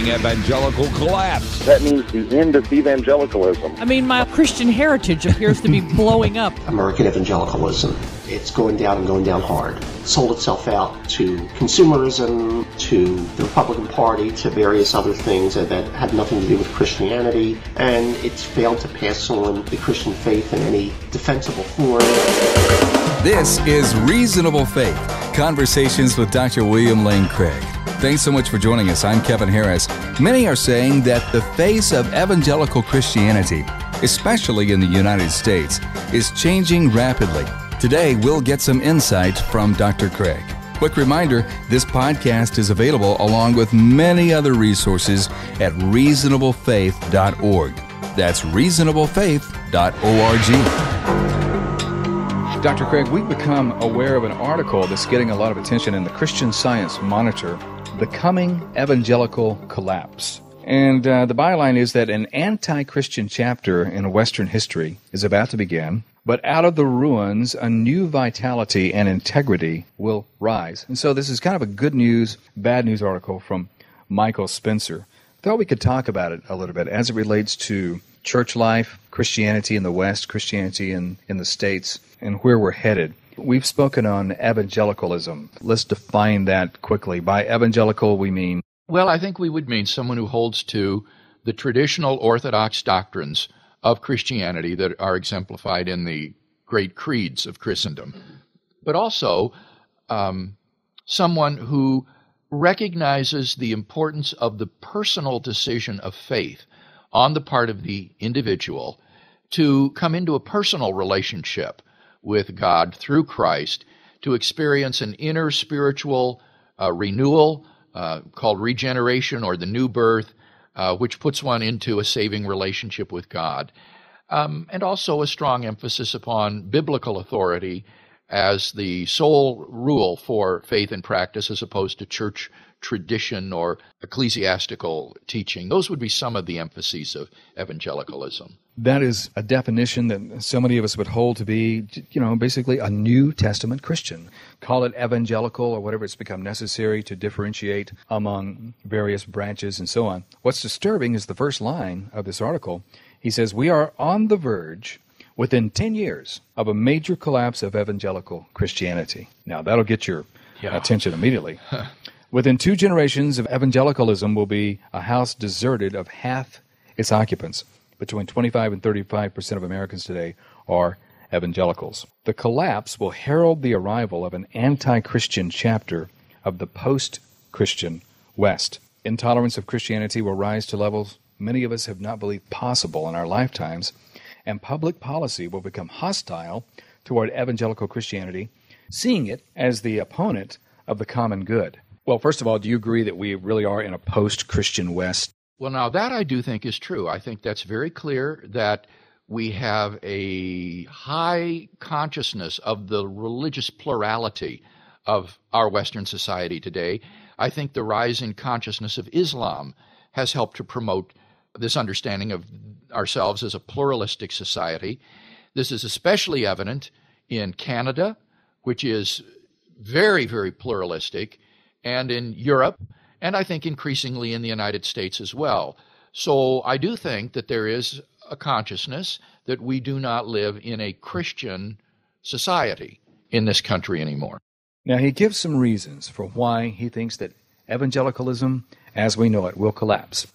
coming evangelical collapse. That means the end of evangelicalism. I mean, my Christian heritage appears to be blowing up. American evangelicalism, it's going down and going down hard. Sold itself out to consumerism, to the Republican Party, to various other things that had nothing to do with Christianity, and it's failed to pass on the Christian faith in any defensible form. This is Reasonable Faith, Conversations with Dr. William Lane Craig. Thanks so much for joining us. I'm Kevin Harris. Many are saying that the face of evangelical Christianity, especially in the United States, is changing rapidly. Today, we'll get some insight from Dr. Craig. Quick reminder, this podcast is available along with many other resources at reasonablefaith.org. That's reasonablefaith.org. Dr. Craig, we've become aware of an article that's getting a lot of attention in the Christian Science Monitor, The Coming Evangelical Collapse. And the byline is that an anti-Christian chapter in Western history is about to begin, but out of the ruins, a new vitality and integrity will rise. And so this is kind of a good news, bad news article from Michael Spencer. I thought we could talk about it a little bit as it relates to church life, Christianity in the West, Christianity in the States, and where we're headed. We've spoken on evangelicalism. Let's define that quickly. By evangelical, we mean... Well, I think we would mean someone who holds to the traditional Orthodox doctrines of Christianity that are exemplified in the great creeds of Christendom, but also someone who recognizes the importance of the personal decision of faith on the part of the individual to come into a personal relationship with God through Christ, to experience an inner spiritual renewal called regeneration or the new birth, which puts one into a saving relationship with God, and also a strong emphasis upon biblical authority as the sole rule for faith and practice as opposed to church tradition or ecclesiastical teaching. Those would be some of the emphases of evangelicalism. That is a definition that so many of us would hold to be, basically a New Testament Christian. Call it evangelical or whatever it's become necessary to differentiate among various branches and so on. What's disturbing is the first line of this article. He says, we are on the verge within 10 years of a major collapse of evangelical Christianity. Now, that'll get your attention immediately. Within 2 generations of evangelicalism will be a house deserted of half its occupants. Between 25 and 35% of Americans today are evangelicals. The collapse will herald the arrival of an anti-Christian chapter of the post-Christian West. Intolerance of Christianity will rise to levels many of us have not believed possible in our lifetimes, and public policy will become hostile toward evangelical Christianity, seeing it as the opponent of the common good. Well, first of all, do you agree that we really are in a post-Christian West? Well, now that I do think is true. I think that's very clear that we have a high consciousness of the religious plurality of our Western society today. I think the rise in consciousness of Islam has helped to promote this understanding of ourselves as a pluralistic society. This is especially evident in Canada, which is very, very pluralistic, and in Europe, and I think increasingly in the United States as well. So I do think that there is a consciousness that we do not live in a Christian society in this country anymore. Now, he gives some reasons for why he thinks that evangelicalism, as we know it, will collapse.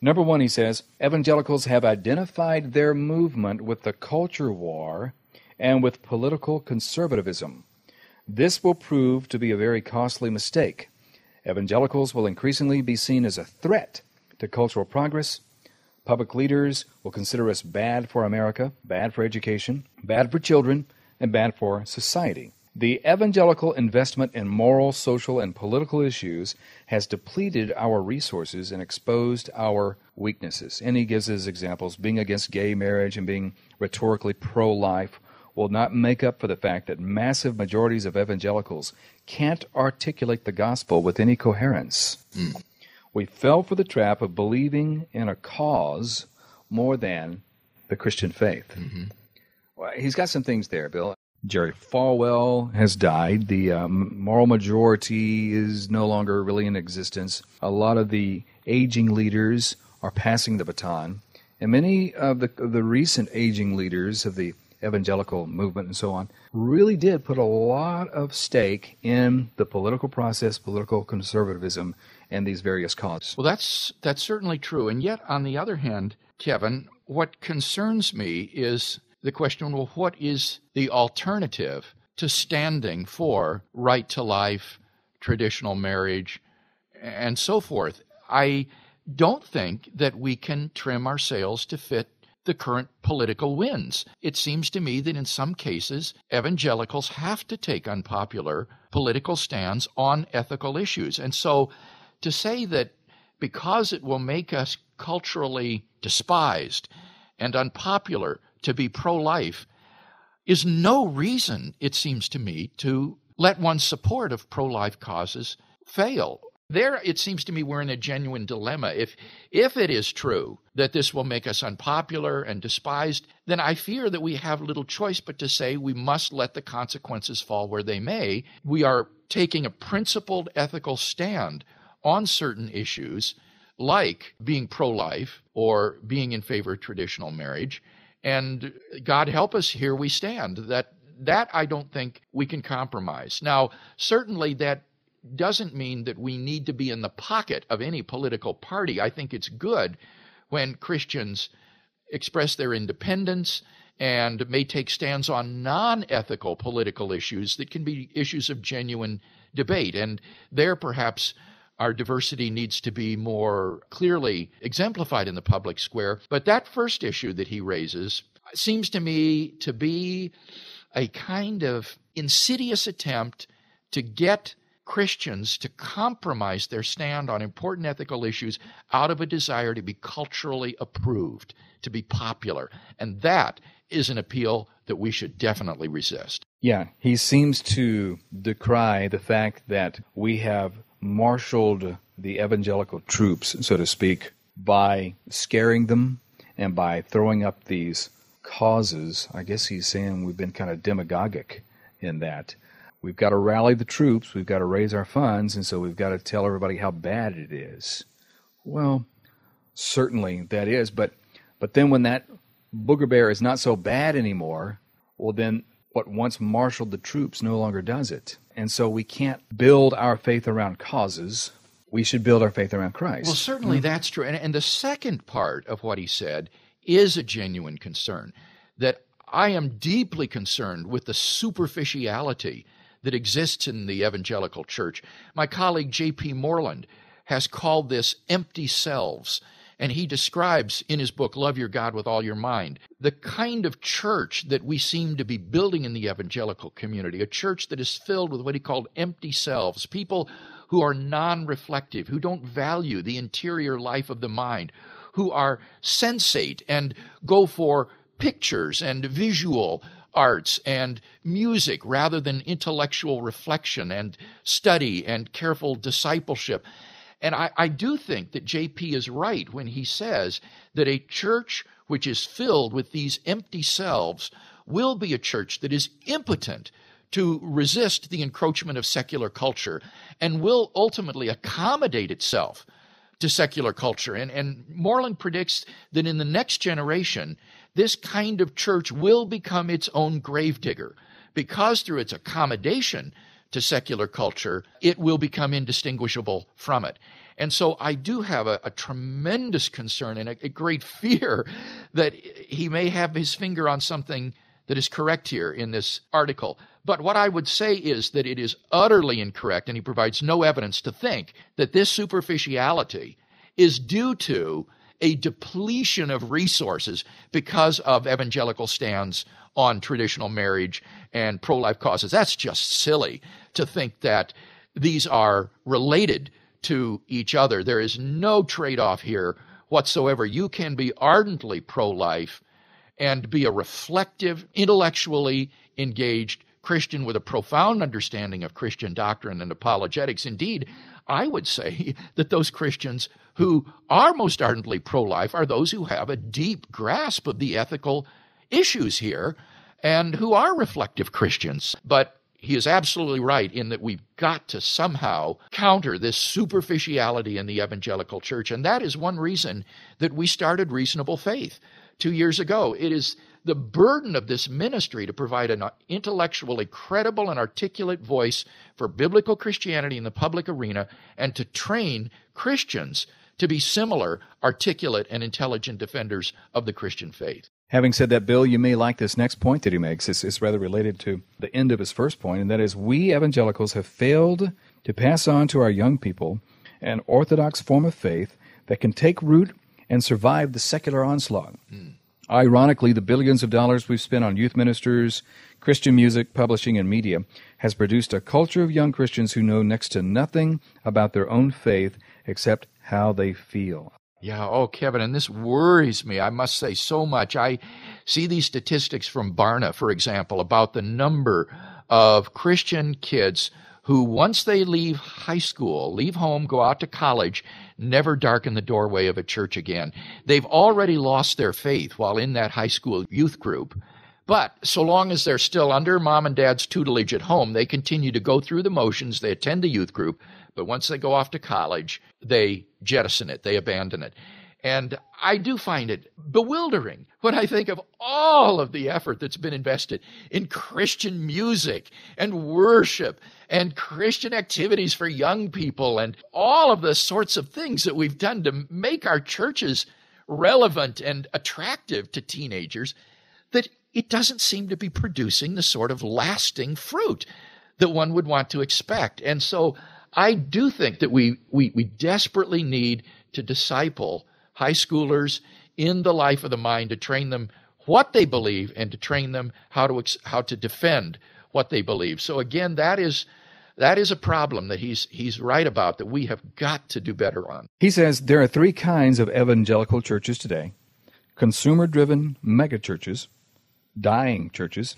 Number one, he says, evangelicals have identified their movement with the culture war and with political conservatism. This will prove to be a very costly mistake. Evangelicals will increasingly be seen as a threat to cultural progress. Public leaders will consider us bad for America, bad for education, bad for children, and bad for society. The evangelical investment in moral, social, and political issues has depleted our resources and exposed our weaknesses. And he gives us examples. Being against gay marriage and being rhetorically pro-life will not make up for the fact that massive majorities of evangelicals can't articulate the gospel with any coherence. We fell for the trap of believing in a cause more than the Christian faith. Well, he's got some things there, Bill. Jerry Falwell has died. The moral majority is no longer really in existence. A lot of the aging leaders are passing the baton. And many of the recent aging leaders of the evangelical movement and so on really did put a lot of stake in the political process, political conservatism, and these various causes. Well, that's certainly true. And yet, on the other hand, Kevin, what concerns me is the question, well, what is the alternative to standing for right to life, traditional marriage, and so forth? I don't think that we can trim our sails to fit the current political winds. It seems to me that in some cases, evangelicals have to take unpopular political stands on ethical issues. And so to say that because it will make us culturally despised and unpopular to be pro-life is no reason, it seems to me, to let one's support of pro-life causes fail. There, it seems to me we're in a genuine dilemma. If it is true that this will make us unpopular and despised, then I fear that we have little choice but to say we must let the consequences fall where they may. We are taking a principled ethical stand on certain issues, like being pro-life or being in favor of traditional marriage. And God help us, here we stand. That I don't think we can compromise. Now, certainly that doesn't mean that we need to be in the pocket of any political party. I think it's good when Christians express their independence and may take stands on non-ethical political issues that can be issues of genuine debate. And there perhaps our diversity needs to be more clearly exemplified in the public square. But that first issue that he raises seems to me to be a kind of insidious attempt to get Christians to compromise their stand on important ethical issues out of a desire to be culturally approved, to be popular. And that is an appeal that we should definitely resist. Yeah, he seems to decry the fact that we have marshaled the evangelical troops, so to speak, by scaring them and by throwing up these causes. I guess he's saying we've been kind of demagogic in that. We've got to rally the troops, we've got to raise our funds, and so we've got to tell everybody how bad it is. Well, certainly that is, but then when that booger bear is not so bad anymore, well then what once marshaled the troops no longer does it. And so we can't build our faith around causes. We should build our faith around Christ. Well, certainly that's true. And the second part of what he said is a genuine concern, that I am deeply concerned with the superficiality that exists in the evangelical church. My colleague J.P. Moreland has called this empty selves, and he describes in his book, Love Your God with All Your Mind, the kind of church that we seem to be building in the evangelical community, a church that is filled with what he called empty selves, people who are non-reflective, who don't value the interior life of the mind, who are sensate and go for pictures and visual arts and music rather than intellectual reflection and study and careful discipleship. And I do think that JP is right when he says that a church which is filled with these empty selves will be a church that is impotent to resist the encroachment of secular culture and will ultimately accommodate itself to secular culture. And Moreland predicts that in the next generation, this kind of church will become its own gravedigger, because through its accommodation to secular culture, it will become indistinguishable from it. And so I do have a tremendous concern and a great fear that he may have his finger on something that is correct here in this article. But what I would say is that it is utterly incorrect, and he provides no evidence to think that this superficiality is due to a depletion of resources because of evangelical stands on traditional marriage and pro-life causes. That's just silly to think that these are related to each other. There is no trade-off here whatsoever. You can be ardently pro-life and be a reflective, intellectually engaged Christian with a profound understanding of Christian doctrine and apologetics. Indeed, I would say that those Christians who are most ardently pro-life are those who have a deep grasp of the ethical issues here and who are reflective Christians. But he is absolutely right in that we've got to somehow counter this superficiality in the evangelical church. And that is one reason that we started Reasonable Faith 2 years ago. It is the burden of this ministry to provide an intellectually credible and articulate voice for biblical Christianity in the public arena and to train Christians to be similar, articulate, and intelligent defenders of the Christian faith. Having said that, Bill, you may like this next point that he makes. It's rather related to the end of his first point, and that is we evangelicals have failed to pass on to our young people an orthodox form of faith that can take root and survive the secular onslaught. Ironically, the billions of dollars we've spent on youth ministers, Christian music, publishing, and media has produced a culture of young Christians who know next to nothing about their own faith except how they feel. Yeah, oh, Kevin, and this worries me, I must say, so much. I see these statistics from Barna, for example, about the number of Christian kids who, once they leave high school, leave home, go out to college, never darken the doorway of a church again. They've already lost their faith while in that high school youth group. But so long as they're still under mom and dad's tutelage at home, they continue to go through the motions, they attend the youth group, but once they go off to college, they jettison it, they abandon it. And I do find it bewildering when I think of all of the effort that's been invested in Christian music and worship and Christian activities for young people and all of the sorts of things that we've done to make our churches relevant and attractive to teenagers, that it doesn't seem to be producing the sort of lasting fruit that one would want to expect. And so I do think that we desperately need to disciple high schoolers in the life of the mind, to train them what they believe and to train them how to defend what they believe. So again, that is a problem that he's right about, that we have got to do better on. He says there are three kinds of evangelical churches today: consumer-driven megachurches, dying churches,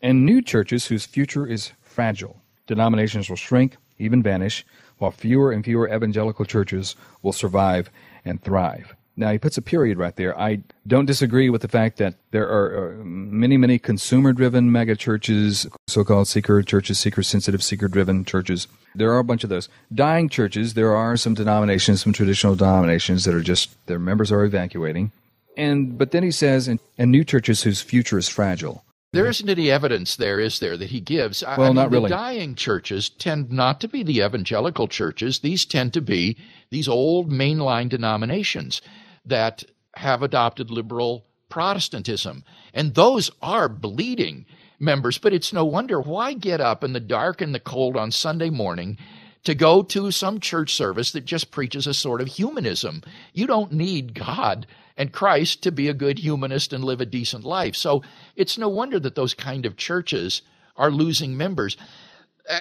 and new churches whose future is fragile. Denominations will shrink, even vanish, while fewer and fewer evangelical churches will survive and thrive. Now, he puts a period right there. I don't disagree with the fact that there are many, many consumer-driven megachurches, so-called seeker churches, seeker-sensitive, seeker-driven churches. There are a bunch of those. Dying churches, there are some denominations, some traditional denominations that are just, their members are evacuating. But then he says, and new churches whose future is fragile. There isn't any evidence there, is there, that he gives? Well, not really. The dying churches tend not to be the evangelical churches. These tend to be these old mainline denominations that have adopted liberal Protestantism. And those are bleeding members, but it's no wonder. Why get up in the dark and the cold on Sunday morning to go to some church service that just preaches a sort of humanism? You don't need God and Christ to be a good humanist and live a decent life. So it's no wonder that those kind of churches are losing members.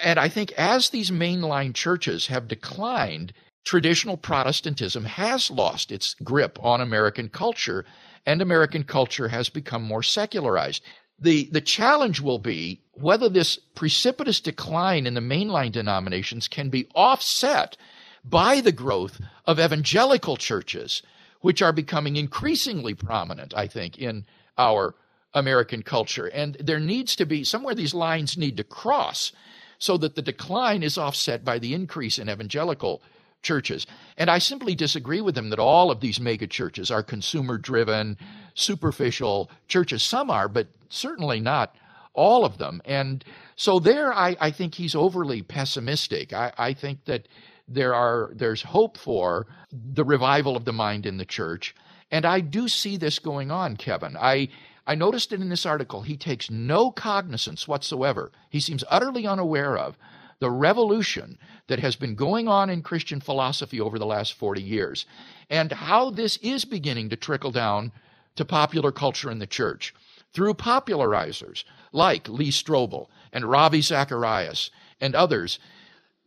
And I think as these mainline churches have declined, traditional Protestantism has lost its grip on American culture, and American culture has become more secularized. The challenge will be whether this precipitous decline in the mainline denominations can be offset by the growth of evangelical churches, which are becoming increasingly prominent, I think, in our American culture. And there needs to be somewhere these lines need to cross so that the decline is offset by the increase in evangelical churches. And I simply disagree with him that all of these mega churches are consumer-driven, superficial churches. Some are, but certainly not all of them. And so there, I think he's overly pessimistic. I think that there's hope for the revival of the mind in the church. And I do see this going on, Kevin. I noticed it in this article. He takes no cognizance whatsoever. He seems utterly unaware of the revolution that has been going on in Christian philosophy over the last 40 years, and how this is beginning to trickle down to popular culture in the church through popularizers like Lee Strobel and Ravi Zacharias and others.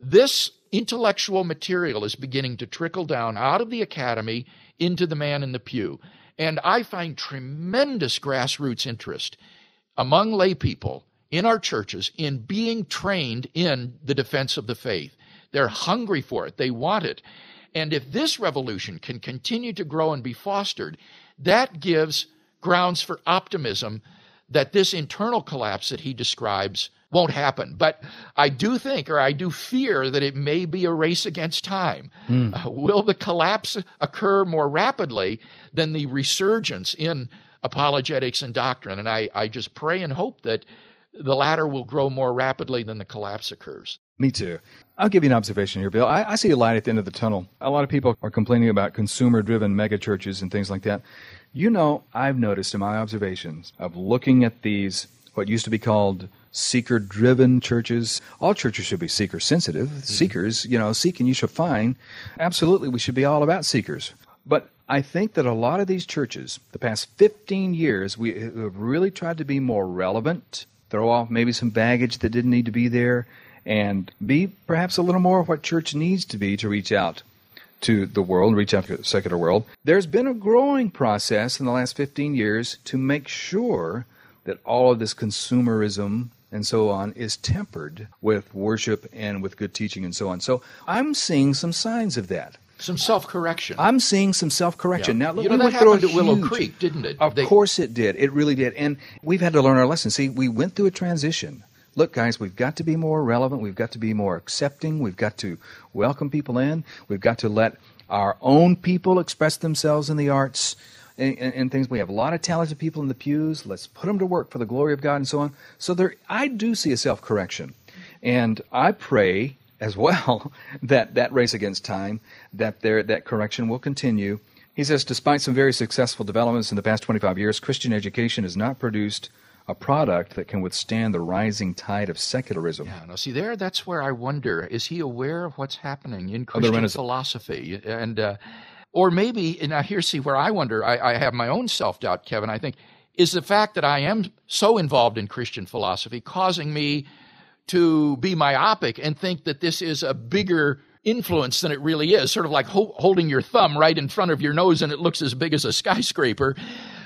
This intellectual material is beginning to trickle down out of the academy into the man in the pew. And I find tremendous grassroots interest among lay people in our churches in being trained in the defense of the faith. They're hungry for it. They want it. And if this revolution can continue to grow and be fostered, that gives grounds for optimism that this internal collapse that he describes won't happen. But I do think, or I do fear, that it may be a race against time. Will the collapse occur more rapidly than the resurgence in apologetics and doctrine? And I just pray and hope that the latter will grow more rapidly than the collapse occurs. Me too. I'll give you an observation here, Bill. I see a light at the end of the tunnel. A lot of people are complaining about consumer-driven megachurches and things like that. You know, I've noticed in my observations of looking at these, what used to be called seeker-driven churches. All churches should be seeker-sensitive. Seekers, seek and you shall find. Absolutely, we should be all about seekers. But I think that a lot of these churches, the past 15 years, we have really tried to be more relevant, throw off maybe some baggage that didn't need to be there, and be perhaps a little more what church needs to be to reach out to the world, reach out to the secular world. There's been a growing process in the last 15 years to make sure that all of this consumerism and so on is tempered with worship and with good teaching and so on. So I'm seeing some signs of that. Some self-correction. I'm seeing some self-correction. Yeah. Now, that happened at Willow Creek, didn't it? Of course it did. It really did. And we've had to learn our lesson. See, we went through a transition. Look, guys, we've got to be more relevant. We've got to be more accepting. We've got to welcome people in. We've got to let our own people express themselves in the arts and things. We have a lot of talented people in the pews. Let's put them to work for the glory of God and so on. So I do see a self-correction. And I pray as well that race against time, that correction will continue. He says, despite some very successful developments in the past 25 years, Christian education has not produced a product that can withstand the rising tide of secularism. Yeah, no, see there, that's where I wonder, is he aware of what's happening in Christian philosophy? And or maybe, and now here, see where I wonder, I have my own self-doubt, Kevin, I think, is the fact that I am so involved in Christian philosophy causing me to be myopic and think that this is a bigger influence than it really is, sort of like holding your thumb right in front of your nose and it looks as big as a skyscraper.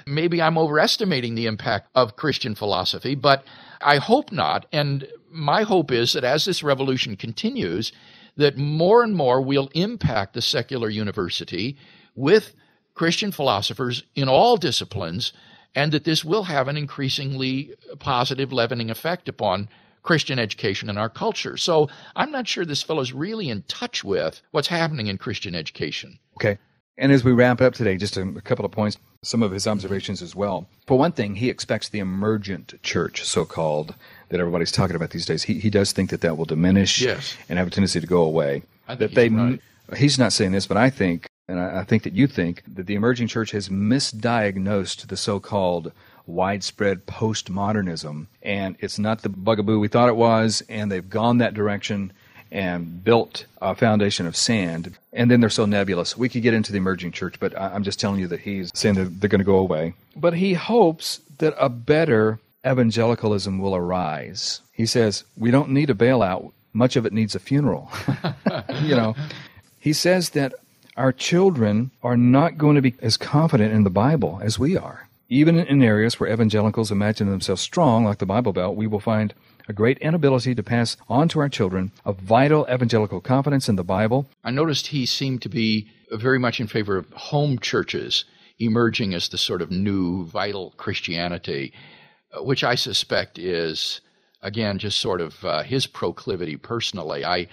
Maybe I'm overestimating the impact of Christian philosophy, but I hope not. And my hope is that as this revolution continues, that more and more will impact the secular university with Christian philosophers in all disciplines, and that this will have an increasingly positive leavening effect upon Christian education in our culture. So I'm not sure this fellow's really in touch with what's happening in Christian education. Okay. And as we wrap up today, just a couple of points, some of his observations as well. For one thing, he expects the emergent church, so-called, that everybody's talking about these days. He does think that will diminish and have a tendency to go away. I think he's right. He's not saying this, but I think, and I think that you think, that the emerging church has misdiagnosed the so-called widespread postmodernism, and it's not the bugaboo we thought it was, and they've gone that direction and built a foundation of sand, and then they're so nebulous. We could get into the emerging church, but I'm just telling you that he's saying that they're going to go away. But he hopes that a better evangelicalism will arise. He says, we don't need a bailout. Much of it needs a funeral. He says that our children are not going to be as confident in the Bible as we are. Even in areas where evangelicals imagine themselves strong, like the Bible Belt, we will find a great inability to pass on to our children a vital evangelical confidence in the Bible. I noticed he seemed to be very much in favor of home churches emerging as the sort of new vital Christianity, which I suspect is, again, just sort of his proclivity personally. I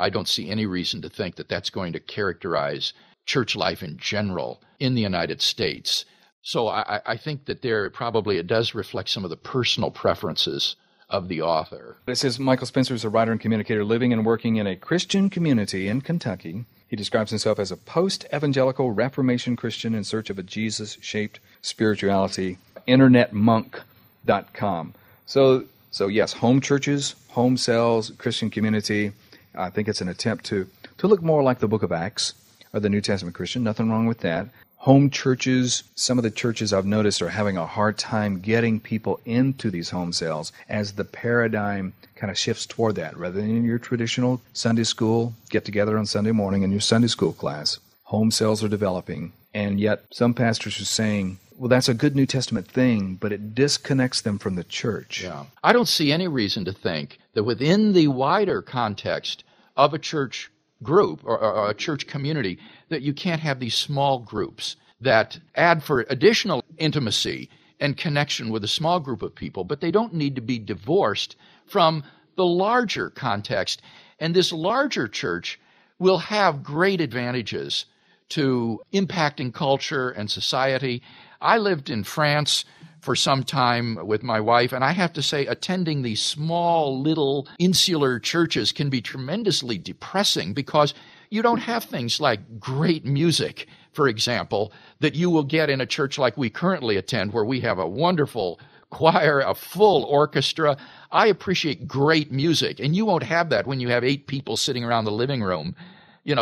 don't see any reason to think that that's going to characterize church life in general in the United States. So I think that it does reflect some of the personal preferences of the author. It says Michael Spencer is a writer and communicator living and working in a Christian community in Kentucky. He describes himself as a post-evangelical Reformation Christian in search of a Jesus-shaped spirituality, internetmonk.com. So yes, home churches, home cells, Christian community. I think it's an attempt to look more like the book of Acts or the New Testament Christian. Nothing wrong with that. Home churches, some of the churches I've noticed are having a hard time getting people into these home cells as the paradigm kind of shifts toward that. Rather than your traditional Sunday school get-together on Sunday morning in your Sunday school class, home cells are developing. And yet some pastors are saying, well, that's a good New Testament thing, but it disconnects them from the church. Yeah. I don't see any reason to think that within the wider context of a church group or a church community that you can't have these small groups that add for additional intimacy and connection with a small group of people, but they don't need to be divorced from the larger context. And this larger church will have great advantages to impacting culture and society. I lived in France for some time with my wife, and I have to say, attending these small, little, insular churches can be tremendously depressing because you don't have things like great music, for example, that you will get in a church like we currently attend, where we have a wonderful choir, a full orchestra. I appreciate great music, and you won't have that when you have 8 people sitting around the living room,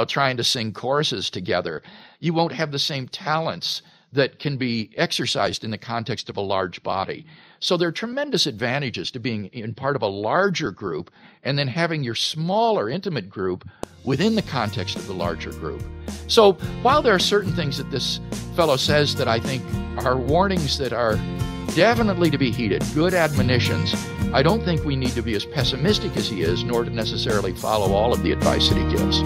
trying to sing choruses together. You won't have the same talents that can be exercised in the context of a large body. So there are tremendous advantages to being in part of a larger group and then having your smaller, intimate group within the context of the larger group. So while there are certain things that this fellow says that I think are warnings that are definitely to be heeded, good admonitions, I don't think we need to be as pessimistic as he is, nor to necessarily follow all of the advice that he gives.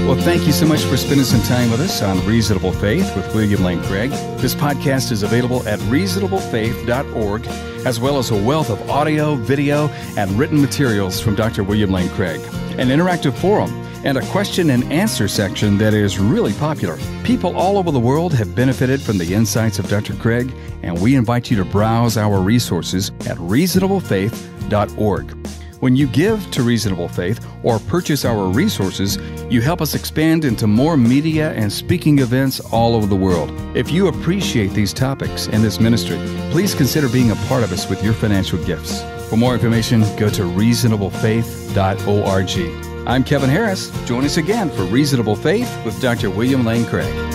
Well, thank you so much for spending some time with us on Reasonable Faith with William Lane Craig. This podcast is available at reasonablefaith.org, as well as a wealth of audio, video, and written materials from Dr. William Lane Craig, an interactive forum, and a question and answer section that is really popular. People all over the world have benefited from the insights of Dr. Craig, and we invite you to browse our resources at reasonablefaith.org. When you give to Reasonable Faith or purchase our resources, you help us expand into more media and speaking events all over the world. If you appreciate these topics and this ministry, please consider being a part of us with your financial gifts. For more information, go to reasonablefaith.org. I'm Kevin Harris. Join us again for Reasonable Faith with Dr. William Lane Craig.